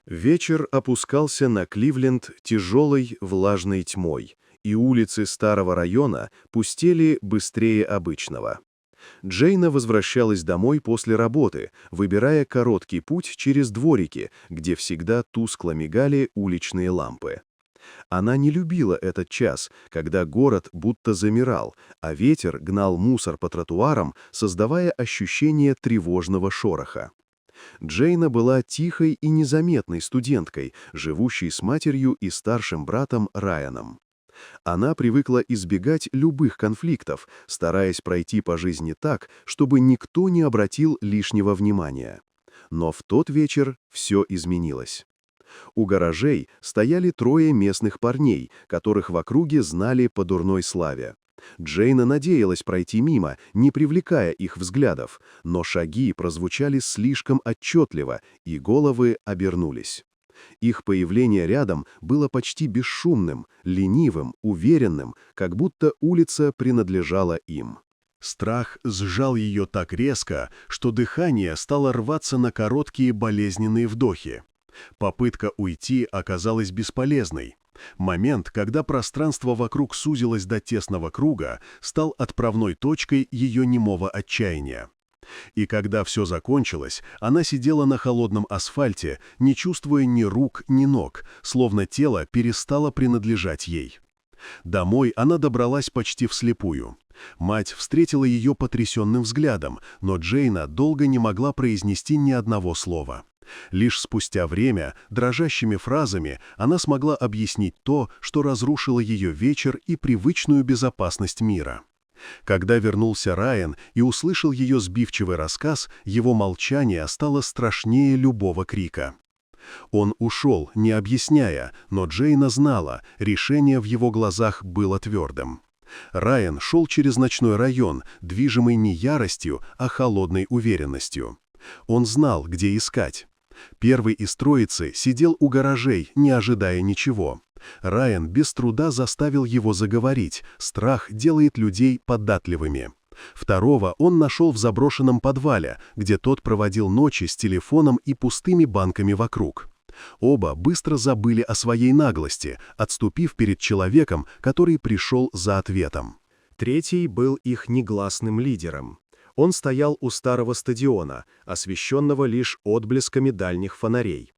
Вечер опускался на Кливленд тяжелой влажной тьмой, и улицы старого района пустели быстрее обычного. Джейна возвращалась домой после работы, выбирая короткий путь через дворики, где всегда тускло мигали уличные лампы. Она не любила этот час, когда город будто замирал, а ветер гнал мусор по тротуарам, создавая ощущение тревожного шороха. Джейна была тихой и незаметной студенткой, живущей с матерью и старшим братом Райаном. Она привыкла избегать любых конфликтов, стараясь пройти по жизни так, чтобы никто не обратил лишнего внимания. Но в тот вечер все изменилось. У гаражей стояли трое местных парней, которых в округе знали по дурной славе. Джейна надеялась пройти мимо, не привлекая их взглядов, но шаги прозвучали слишком отчетливо, и головы обернулись. Их появление рядом было почти бесшумным, ленивым, уверенным, как будто улица принадлежала им. Страх сжал ее так резко, что дыхание стало рваться на короткие болезненные вдохи. Попытка уйти оказалась бесполезной. Момент, когда пространство вокруг сузилось до тесного круга, стал отправной точкой ее немого отчаяния. И когда все закончилось, она сидела на холодном асфальте, не чувствуя ни рук, ни ног, словно тело перестало принадлежать ей. Домой она добралась почти вслепую. Мать встретила ее потрясенным взглядом, но Джейна долго не могла произнести ни одного слова. Лишь спустя время, дрожащими фразами, она смогла объяснить то, что разрушило ее вечер и привычную безопасность мира. Когда вернулся Райан и услышал ее сбивчивый рассказ, его молчание стало страшнее любого крика. Он ушел, не объясняя, но Джейна знала, решение в его глазах было твердым. Райан шел через ночной район, движимый не яростью, а холодной уверенностью. Он знал, где искать. Первый из троицы сидел у гаражей, не ожидая ничего. Райан без труда заставил его заговорить, страх делает людей податливыми. Второго он нашел в заброшенном подвале, где тот проводил ночи с телефоном и пустыми банками вокруг. Оба быстро забыли о своей наглости, отступив перед человеком, который пришел за ответом. Третий был их негласным лидером. Он стоял у старого стадиона, освещенного лишь отблесками дальних фонарей.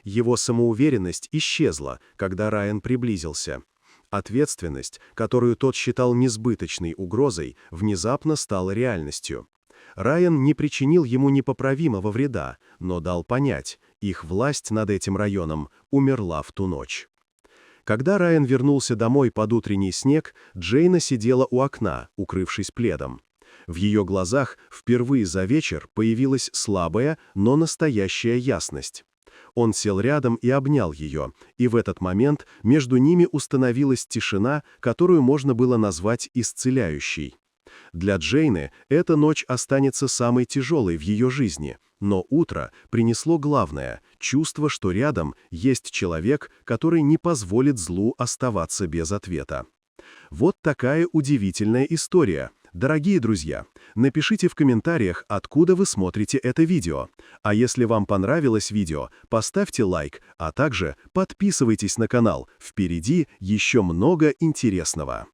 Его самоуверенность исчезла, когда Райан приблизился. Ответственность, которую тот считал несбыточной угрозой, внезапно стала реальностью. Райан не причинил ему непоправимого вреда, но дал понять, их власть над этим районом умерла в ту ночь. Когда Райан вернулся домой под утренний снег, Джейна сидела у окна, укрывшись пледом. В ее глазах впервые за вечер появилась слабая, но настоящая ясность. Он сел рядом и обнял ее, и в этот момент между ними установилась тишина, которую можно было назвать исцеляющей. Для Джейны эта ночь останется самой тяжелой в ее жизни, но утро принесло главное – чувство, что рядом есть человек, который не позволит злу оставаться без ответа. Вот такая удивительная история. Дорогие друзья, напишите в комментариях, откуда вы смотрите это видео. А если вам понравилось видео, поставьте лайк, а также подписывайтесь на канал. Впереди еще много интересного.